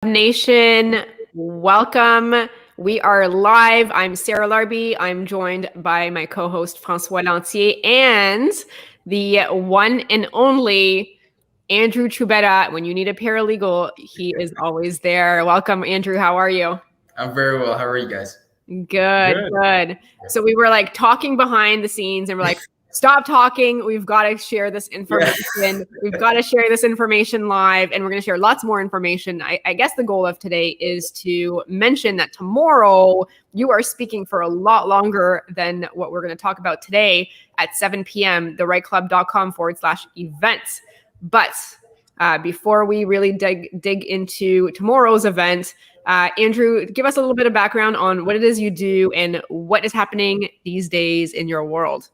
Nation, welcome. We are live. I'm Sarah Larbi. I'm joined by my co-host François Lanthier and the one and only Andrew Choubeta. When you need a paralegal, he is always there. Welcome, Andrew. How are you? I'm very well. How are you guys? Good. So we were like talking behind the scenes and we're like, stop talking. We've got to share this information. Yeah. We've got to share this information live, and we're going to share lots more information. I guess the goal of today is to mention that tomorrow you are speaking for a lot longer than what we're going to talk about today at 7 p.m., thereiteclub.com/events. But before we really dig into tomorrow's event, Andrew, give us a little bit of background on what it is you do and what is happening these days in your world.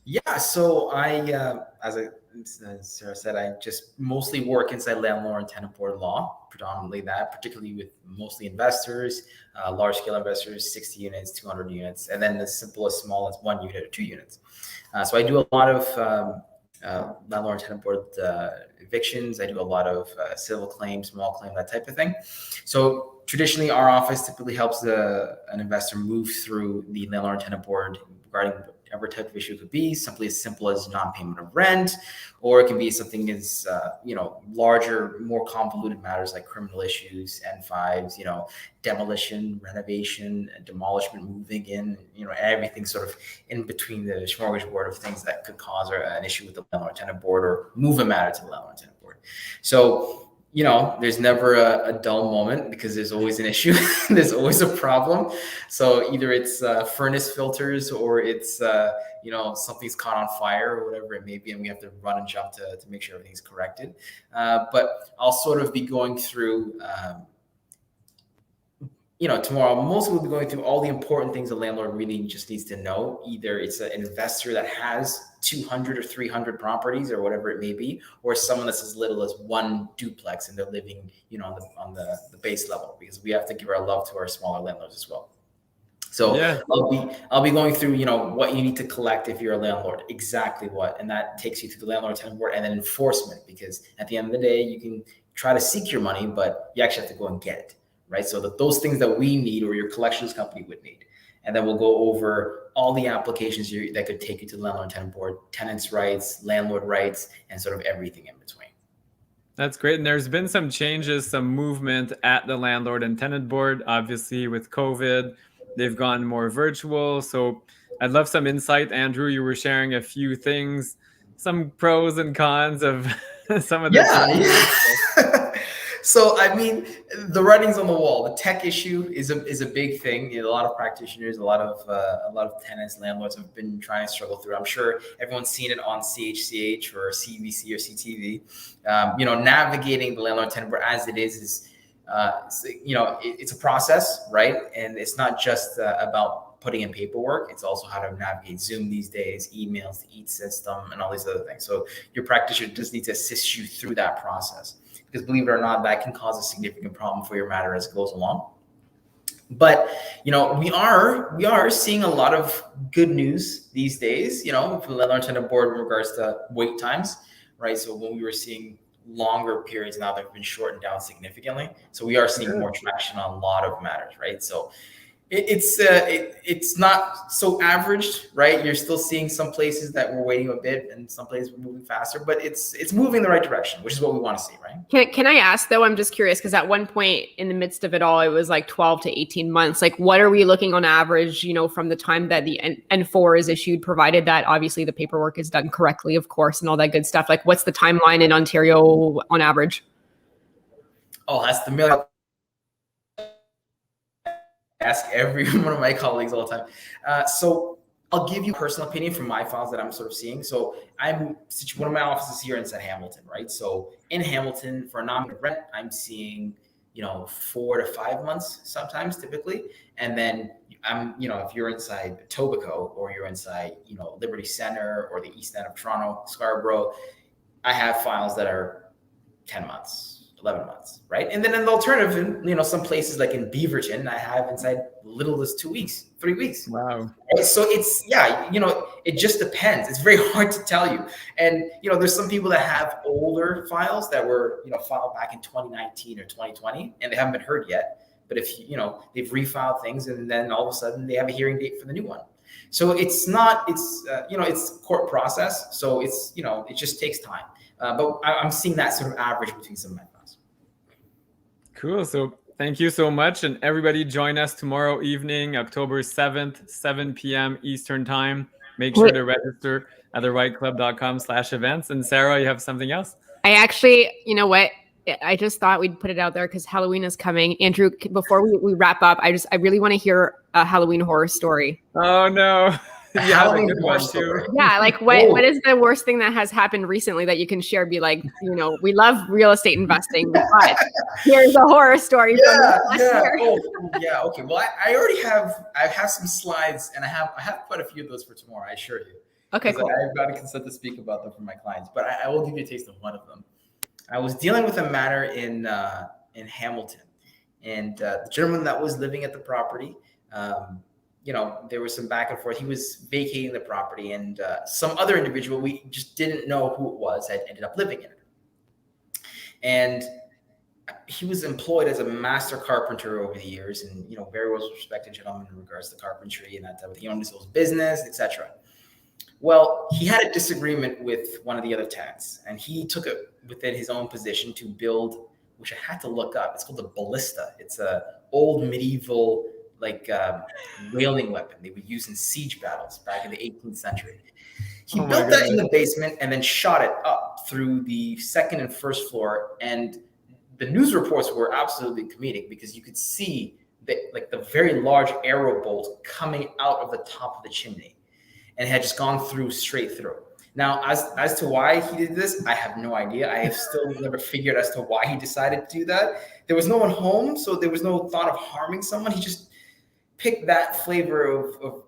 Yeah, so as Sarah said, I just mostly work inside landlord and tenant board law, predominantly that, particularly with mostly investors, large-scale investors, 60 units, 200 units, and then the simplest, smallest 1 unit or 2 units. So I do a lot of landlord and tenant board evictions. I do a lot of civil claims, small claim, that type of thing. So traditionally, our office typically helps an investor move through the landlord and tenant board regarding whatever type of issue it could be, simply as simple as non-payment of rent, or it can be something as larger, more convoluted matters like criminal issues, N5s, demolition, renovation, demolishment, moving in, everything sort of in between the smorgasbord of things that could cause an issue with the landlord tenant board or move a matter to the landlord tenant board. So there's never a dull moment because there's always an issue. There's always a problem. So either it's furnace filters or it's, something's caught on fire or whatever it may be, and we have to run and jump to make sure everything's corrected. But I'll sort of be going through, tomorrow, mostly we'll be going through all the important things a landlord really just needs to know. Either it's an investor that has 200 or 300 properties or whatever it may be, or someone that's as little as 1 duplex and they're living, on the base level, because we have to give our love to our smaller landlords as well. So yeah. I'll be going through, what you need to collect if you're a landlord, exactly what, and that takes you to the landlord tenant board, and then enforcement, because at the end of the day, you can try to seek your money, but you actually have to go and get it. Right. So those things that we need or your collections company would need. And then we'll go over all the applications that could take you to the landlord tenant board, tenants' rights, landlord rights, and sort of everything in between. That's great. And there's been some changes, some movement at the landlord and tenant board. Obviously, with COVID, they've gone more virtual. So I'd love some insight. Andrew, you were sharing a few things, some pros and cons of some of the changes. So, I mean, the writing's on the wall. The tech issue is a big thing. A lot of practitioners, a lot of tenants, landlords have been trying to struggle through. I'm sure everyone's seen it on CHCH or CBC or CTV. Navigating the landlord tenant board as it is it's a process, right? And it's not just about putting in paperwork. It's also how to navigate Zoom these days, emails, the EAT system, and all these other things. So your practitioner just needs to assist you through that process. Because believe it or not, that can cause a significant problem for your matter as it goes along. But, we are seeing a lot of good news these days, from the landlord tenant board in regards to wait times, right? So when we were seeing longer periods, now they've been shortened down significantly. So we are seeing more traction on a lot of matters, right? So it's not so averaged, right? You're still seeing some places that we're waiting a bit and some places we're moving faster, but it's moving in the right direction, which is what we want to see, right? Can I ask though, I'm just curious, because at one point in the midst of it all, it was like 12 to 18 months. Like what are we looking on average, from the time that the N4 is issued, provided that obviously the paperwork is done correctly, of course, and all that good stuff. Like what's the timeline in Ontario on average? Oh, that's the million. Ask every one of my colleagues all the time. So I'll give you a personal opinion from my files that I'm sort of seeing. So one of my offices here inside Hamilton, right? So in Hamilton, for a non-payment rent, I'm seeing, 4 to 5 months sometimes, typically. And then if you're inside Etobicoke or you're inside, Liberty Center or the East End of Toronto, Scarborough, I have files that are 10 months, 11 months, right? And then in the alternative, in, some places like in Beaverton, I have inside little as 2 weeks, 3 weeks. Wow. Right? So it's, it just depends. It's very hard to tell you. And, there's some people that have older files that were, filed back in 2019 or 2020, and they haven't been heard yet. But if, they've refiled things and then all of a sudden they have a hearing date for the new one. So it's court process. So it's, it just takes time. But I'm seeing that sort of average between some of my files. Cool. So thank you so much. And everybody join us tomorrow evening, October 7th, 7 p.m. Eastern time. Make sure to register at thereighteclub.com/events. And Sarah, you have something else? I actually, you know what? I just thought we'd put it out there because Halloween is coming. Andrew, before we wrap up, I really want to hear a Halloween horror story. Oh, no. You have a good one too. Yeah, like what is the worst thing that has happened recently that you can share? Be like, we love real estate investing, but here's a horror story from last year. Yeah. Okay. Well, I have some slides, and I have quite a few of those for tomorrow. I assure you. Okay, cool. I've got a consent to speak about them for my clients, but I will give you a taste of one of them. I was dealing with a matter in Hamilton, and the gentleman that was living at the property. There was some back and forth. He was vacating the property, and some other individual, we just didn't know who it was, had ended up living in it. And he was employed as a master carpenter over the years, and very well respected gentleman in regards to carpentry and that type of thing. He owned his own business, etc. Well, he had a disagreement with one of the other tenants, and he took it within his own position to build, which I had to look up. It's called a ballista. It's a old medieval whaling weapon they would use in siege battles back in the 18th century. He built that in the basement and then shot it up through the second and first floor. And the news reports were absolutely comedic because you could see the very large arrow bolt coming out of the top of the chimney, and it had just gone straight through. Now, as to why he did this, I have no idea. I have still never figured as to why he decided to do that. There was no one home, so there was no thought of harming someone. He just pick that flavor of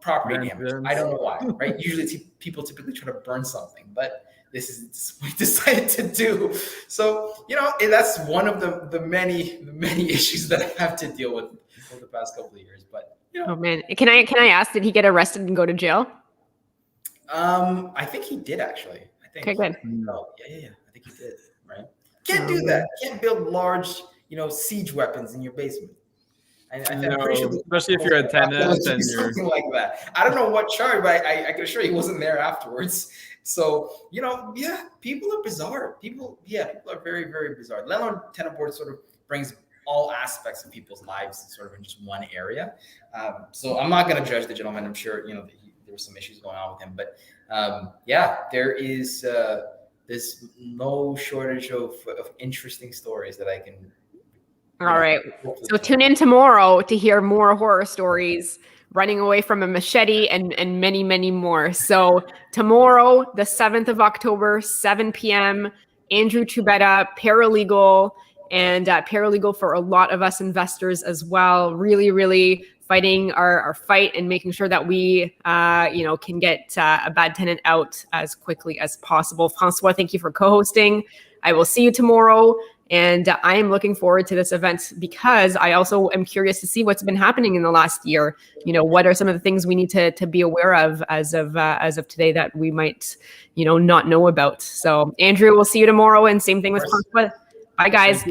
property damage. I don't know why, right? Usually people typically try to burn something, but this is what he decided to do. So, that's one of the many issues that I have to deal with over the past couple of years. But oh man, can I ask? Did he get arrested and go to jail? I think he did actually. Okay, good. Yeah. I think he did. Right? Can't do that. Can't build large, siege weapons in your basement. I'm pretty sure, especially if you're a tenant and something like that. I don't know what charge, but I can assure you he wasn't there afterwards. So, people are bizarre. People are very, very bizarre. Landlord tenant board sort of brings all aspects of people's lives sort of in just one area. So I'm not going to judge the gentleman. I'm sure, there were some issues going on with him, but there is there's no shortage of interesting stories that I can. All right. So tune in tomorrow to hear more horror stories, running away from a machete and many, many more. So tomorrow, the 7th of October, 7 p.m., Andrew Choubeta, paralegal, and paralegal for a lot of us investors as well. Really, really fighting our fight and making sure that we, can get a bad tenant out as quickly as possible. François, thank you for co-hosting. I will see you tomorrow. And I am looking forward to this event because I also am curious to see what's been happening in the last year. What are some of the things we need to be aware of as of today that we might, not know about. So Andrew, we'll see you tomorrow. And same thing with François. Bye guys.